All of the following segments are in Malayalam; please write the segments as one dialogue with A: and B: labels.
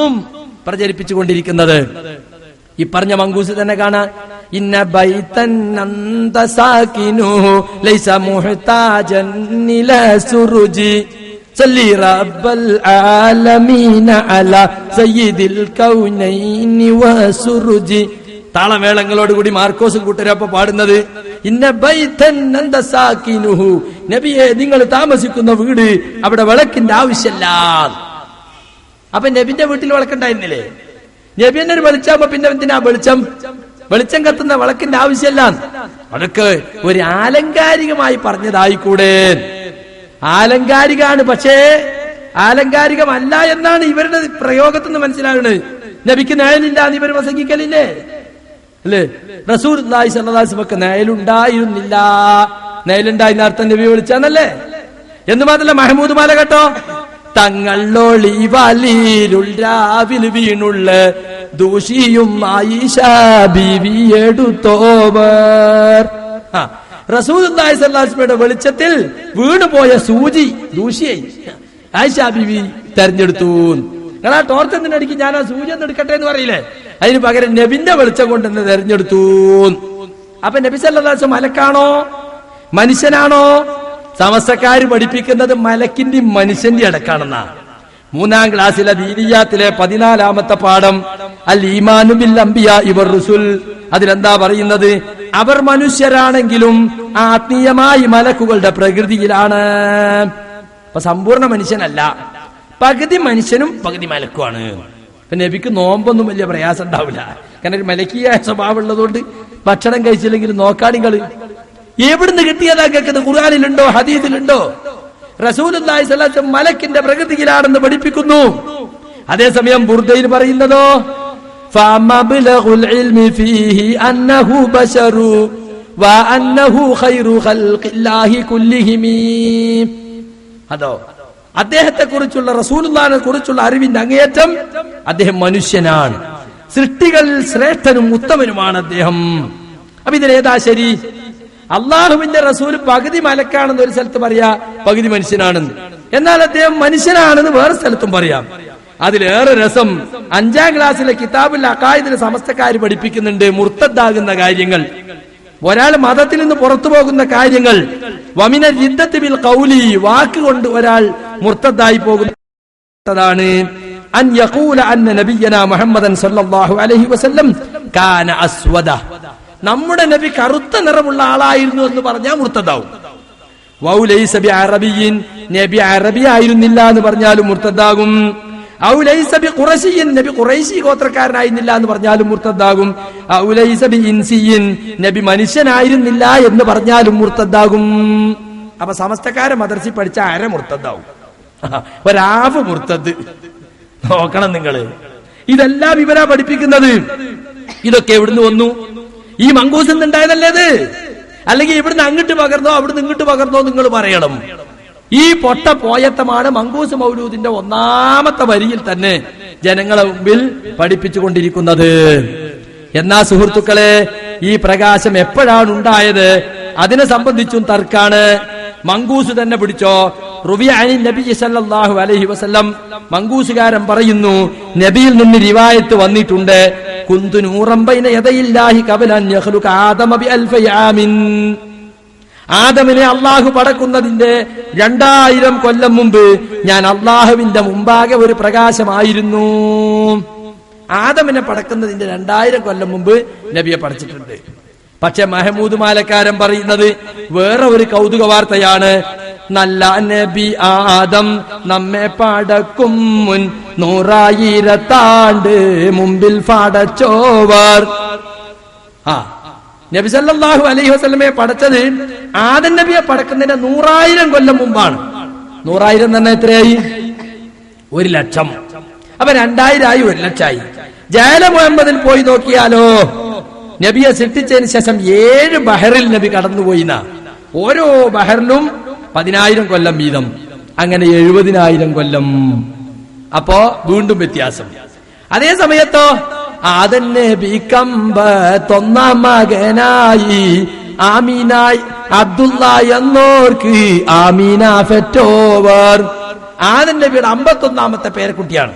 A: ഇന്നും പ്രചരിപ്പിച്ചുകൊണ്ടിരിക്കുന്നത്. ഈ പറഞ്ഞ മങ്കൂസ് തന്നെ കാണാം. ഇന്ന ബൈതൻ അന്ത സാകിനുഹു ലൈസ മുഹ്താജൻ ഇലാ സുറുജി സല്ലി റബ്ബൽ ആലമീന അലാ സയ്യിദിൽ കൗനൈനി വസുറുജി. താളമേളങ്ങളോടുകൂടി മാർക്കോസും കൂട്ടരൊപ്പം പാടുന്നത് ഇന്ന ബൈതൻ അന്ത സാകിനുഹു, നബിയെ നിങ്ങൾ താമസിക്കുന്ന വീട് അവിടെ വിളക്കിന്റെ ആവശ്യമില്ല. അപ്പൊ നബിന്റെ വീട്ടിൽ വിളക്കുണ്ടായിരുന്നില്ലേ? നബി തന്നെ ഒരു വെളിച്ചാകുമ്പോ പിന്നെ എന്തിനാ വെളിച്ചം കത്തുന്ന വിളക്കിന്റെ ആവശ്യമല്ല. അതൊക്കെ ഒരു ആലങ്കാരികമായി പറഞ്ഞതായിക്കൂടെ? ആലങ്കാരികാണ്, പക്ഷേ ആലങ്കാരികമല്ല എന്നാണ് ഇവരുടെ പ്രയോഗത്തിൽ നിന്ന് മനസ്സിലാകുന്നത്. നബിക്ക് നയലില്ല എന്ന് ഇവർ പ്രസംഗിക്കലില്ലേ അല്ലേ? റസൂലുള്ളാഹി സ്വല്ലല്ലാഹു അലൈഹി വസല്ലം നയലുണ്ടായിരുന്നില്ല. നയലുണ്ടായിരുന്ന അർത്ഥം നബി വിളിച്ചാന്നല്ലേ? എന്ന് മാത്രമല്ല, മഹമൂദ് മാല കേട്ടോ, തങ്ങളൊളി വലിരുൾ വീണുള്ള ദൂഷിയും ആയിഷ ബീവി എടുത്തോവർ. റസൂലുള്ളാഹി സ്വല്ലല്ലാഹു അലൈഹി വസല്ലമയുടെ വെളിച്ചത്തിൽ വീണുപോയ സൂചി ദൂഷിയെ ആയിഷ ബീവി തെരഞ്ഞെടുത്തു. നിങ്ങളാ ടോർച്ച് എന്തിനടിക്കും, ഞാൻ ആ സൂചി ഒന്ന് എടുക്കട്ടെ എന്ന് പറയില്ലേ? അതിന് പകരം നബിന്റെ വെളിച്ചം കൊണ്ടെന്ന് തെരഞ്ഞെടുത്തു. അപ്പൊ നബി സല്ലല്ലാഹു അലൈഹി വസല്ലം മലക്കാണോ മനുഷ്യനാണോ? സമസ്തക്കാര് പഠിപ്പിക്കുന്നത് മലക്കിന്റെ മനുഷ്യന്റെ അടക്കാണെന്നാ. 3ാം ക്ലാസ്സിലെ ദീനിയാത്തിലെ 14ാമത്തെ പാഠം അൽ ഈമാനു ബിൽ അംബിയാ ഇവർ റുസുൽ. അതിലെന്താ പറയുന്നത്? അവർ മനുഷ്യരാണെങ്കിലും ആത്മീയമായി മലക്കുകളുടെ പ്രകൃതിയിലാണ്. അപ്പൊ സമ്പൂർണ്ണ മനുഷ്യനല്ല, പകുതി മനുഷ്യനും പകുതി മലക്കുമാണ്. ഇപ്പൊ നബിക്ക് നോമ്പൊന്നും വലിയ പ്രയാസം ഉണ്ടാവില്ല, കാരണം ഒരു മലക്കീയായ സ്വഭാവം ഉള്ളതുകൊണ്ട് ഭക്ഷണം കഴിച്ചില്ലെങ്കിലും നോക്കാണികള്. എവിടുന്ന് കിട്ടിയതാ കേൾക്കുന്നത്? ഖുർആനിലുണ്ടോ ഹദീസിലുണ്ടോ? റസൂലുള്ളാഹി സ്വല്ലല്ലാഹു അലൈഹി വസല്ലം മലക്കിന്റെ പ്രകൃതിയിലാണെന്ന് പഠിപ്പിക്കുന്നു. അതേസമയം ബുർദയിൽ പറയുന്നതോ ഫമബ്ലഗുൽ ഇൽമി ഫീഹി അന്നഹു ബശറു വഅന്നഹു ഖൈറു ഖൽഖില്ലാഹി കുല്ലിഹിം. അതോ അദ്ദേഹത്തെ കുറിച്ചുള്ള റസൂലുള്ളാഹിനെ കുറിച്ചുള്ള അറിവിന്റെ അങ്ങേയറ്റം അദ്ദേഹം മനുഷ്യനാണ്, സൃഷ്ടികളിൽ ശ്രേഷ്ഠനും ഉത്തമനുമാണ് അദ്ദേഹം. അപ്പൊ ഇതിലേതാ ശരി? അള്ളാഹുവിന്റെ റസൂൽ പകുതി മലക്കാണെന്ന് ഒരു സ്ഥലത്ത് പറയാ, പകുതി മനുഷ്യനാണെന്ന്. എന്നാൽ അദ്ദേഹം മനുഷ്യനാണെന്ന് വേറെ സ്ഥലത്തും പറയാം. അതിലേറെ രസം 5ാം ക്ലാസ്സിലെ കിതാബുൽ അഖായിദിലെ സമസ്തക്കാര് പഠിപ്പിക്കുന്നുണ്ട് മുർത്തദ്ദാകുന്ന കാര്യങ്ങൾ, ഒരാൾ മതത്തിൽ നിന്ന് പുറത്തു പോകുന്ന കാര്യങ്ങൾ. വമിന രിദ്ദത്തി ബിൽ ഖൗലി, വാക്കുകൊണ്ട് ഒരാൾ മുർത്തദ്ദായി പോകുന്നതാണ്. അൻ യഖൂല അന്ന നബിയനാ മുഹമ്മദൻ സല്ലല്ലാഹു അലൈഹി വസല്ലം കാന അസ്വദ, നമ്മുടെ നബി കറുത്ത നിറമുള്ള ആളായിരുന്നു എന്ന് പറഞ്ഞാൽ മുർത്തദ്ദാവും. വൗ ലൈസ ബി അറബിയിൻ, നബി അറബി ആയിരുന്നില്ല എന്ന് പറഞ്ഞാലും മുർത്തദ്ദാകും. ഔ ലൈസ ബി ഖുറൈശിയിൻ, നബി ഖുറൈശി ഗോത്രക്കാരനായിരുന്നില്ല എന്ന് പറഞ്ഞാലും മുർത്തദ്ദാകും. ഔ ലൈസ ബി ഇൻസിയിൻ, നബി മനുഷ്യനായിരുന്നില്ല എന്ന് പറഞ്ഞാലും മുർത്തദ്ദാകും. അപ്പൊ സമസ്തക്കാരെ മദ്രസയിൽ പഠിച്ച അര മുർത്തദ്ദാവും, ഒരാഫ് മുർത്തദ്. നോക്കണം നിങ്ങള്, ഇതെല്ലാം ഇവരാ പഠിപ്പിക്കുന്നത്. ഇതൊക്കെ എവിടുന്ന് വന്നു? ഈ മങ്കൂസിൽ നിന്നുണ്ടായതല്ലേ ഇത്? അല്ലെങ്കിൽ ഇവിടുന്ന് അങ്ങോട്ട് പകർന്നോ അവിടുന്ന് ഇങ്ങോട്ട് പകർന്നോ നിങ്ങൾ പറയണം. ഈ പൊട്ട പോയത്തമാണ് മങ്കൂസ് മൗലൂദിന്റെ 1ാമത്തെ വരിയിൽ തന്നെ ജനങ്ങളെ മുമ്പിൽ പഠിപ്പിച്ചുകൊണ്ടിരിക്കുന്നത്. എന്നാ സുഹൃത്തുക്കളെ, ഈ പ്രകാശം എപ്പോഴാണ് ഉണ്ടായത് അതിനെ സംബന്ധിച്ചും തർക്കാണ്. മങ്കൂസ് തന്നെ പിടിച്ചോ. റുവിഅനി നബി സല്ലല്ലാഹു അലൈഹി വസല്ലം, മങ്കൂസുകാരൻ പറയുന്നു, നബിയിൽ നിന്ന് റിവായത്ത് വന്നിട്ടുണ്ട്, കുന്തു നൂറൻ ബൈന യദയില്ലാഹി ഖബല അൻ യഖ്ലുക ആദമ ബി അൽഫി ആമിൻ. ആദമിനെ അള്ളാഹു പടക്കുന്നതിന്റെ 2000 കൊല്ലം മുമ്പ് ഞാൻ അള്ളാഹുവിന്റെ മുമ്പാകെ ഒരു പ്രകാശമായിരുന്നു. ആദമിനെ പടക്കുന്നതിന്റെ 2000 കൊല്ലം മുമ്പ് നബിയെ പടച്ചിട്ടുണ്ട്. പക്ഷെ മഹമൂദ് മാലക്കാരൻ പറയുന്നത് വേറെ ഒരു കൗതുക വാർത്തയാണ്. നല്ല നബി ആദം നമ്മെ പടക്കും മുൻ 100,000 ആണ്ട് മുമ്പിൽ പടച്ചോവർ. നബി സല്ലല്ലാഹു അലൈഹി വസല്ലമയെ പടച്ചത് ആദം നബിയെ പടക്കുന്നതിന്റെ 100,000 കൊല്ലം മുമ്പാണ്. 100,000 തന്നെ എത്രയായി? 1,00,000. അപ്പൊ 2000 ആയി, 1,00,000 ആയി. ജാല മുഹമ്മദിൽ പോയി നോക്കിയാലോ, നബിയെ സൃഷ്ടിച്ചതിന് ശേഷം 7 ബഹറിൽ നബി കടന്നുപോയിന. ഓരോ ബഹറിലും 10,000 കൊല്ലം വീതം, അങ്ങനെ 70,000 കൊല്ലം. അപ്പോ വീണ്ടും വ്യത്യാസം. അതേ സമയത്തോ ആദം നബി 1 മകനായി ആമീനായി അബ്ദുള്ള എന്നോർക്ക് ആമീന ഫെറ്റോവർ. ആദം നബിയുടെ 51ാമത്തെ പേരക്കുട്ടിയാണ്.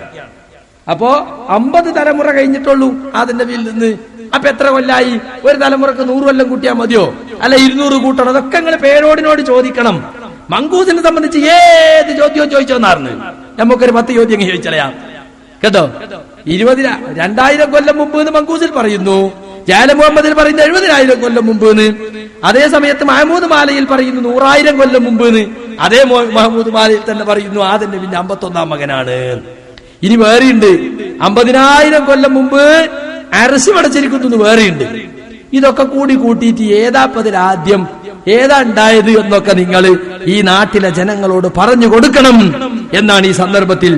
A: അപ്പോ 50 തലമുറ കഴിഞ്ഞിട്ടുള്ളൂ ആദം നബിയിൽ നിന്ന്. അപ്പൊ എത്ര കൊല്ലായി? ഒരു തലമുറക്ക് 100 കൊല്ലം കൂട്ടിയാൽ മതിയോ? അല്ല 200 കൂട്ടണം? അതൊക്കെ നിങ്ങൾ പേരോടിനോട് ചോദിക്കണം. മങ്കൂസിനെ സംബന്ധിച്ച് ഏത് ചോദ്യവും ചോദിച്ചോന്നാർന്ന് നമുക്കൊരു 10 ചോദ്യം ചോദിച്ചളയാം കേട്ടോ. 2000 കൊല്ലം മുമ്പ് എന്ന് മങ്കൂസിൽ പറയുന്നു, ജാല മുഹമ്മദിൽ പറയുന്നു 70,000 കൊല്ലം മുമ്പ് എന്ന്. അതേ സമയത്ത് മഹമൂദ് മാലയിൽ പറയുന്നു 100,000 കൊല്ലം മുമ്പ് എന്ന്. അതേ മഹമൂദ് മാലയിൽ തന്നെ പറയുന്നു ആദം നബിന്റെ 51ാം മകനാണ്. ഇനി വേറെയുണ്ട് 50,000 കൊല്ലം മുമ്പ് അരസി പടച്ചിരിക്കുന്നു വേറെയുണ്ട്. ഇതൊക്കെ കൂടി കൂട്ടിയിട്ട് ഏതാപ്പതിൽ ആദ്യം ഏതാ ഉണ്ടായത് എന്നൊക്കെ നിങ്ങൾ ഈ നാട്ടിലെ ജനങ്ങളോട് പറഞ്ഞു കൊടുക്കണം എന്നാണ് ഈ സന്ദർഭത്തിൽ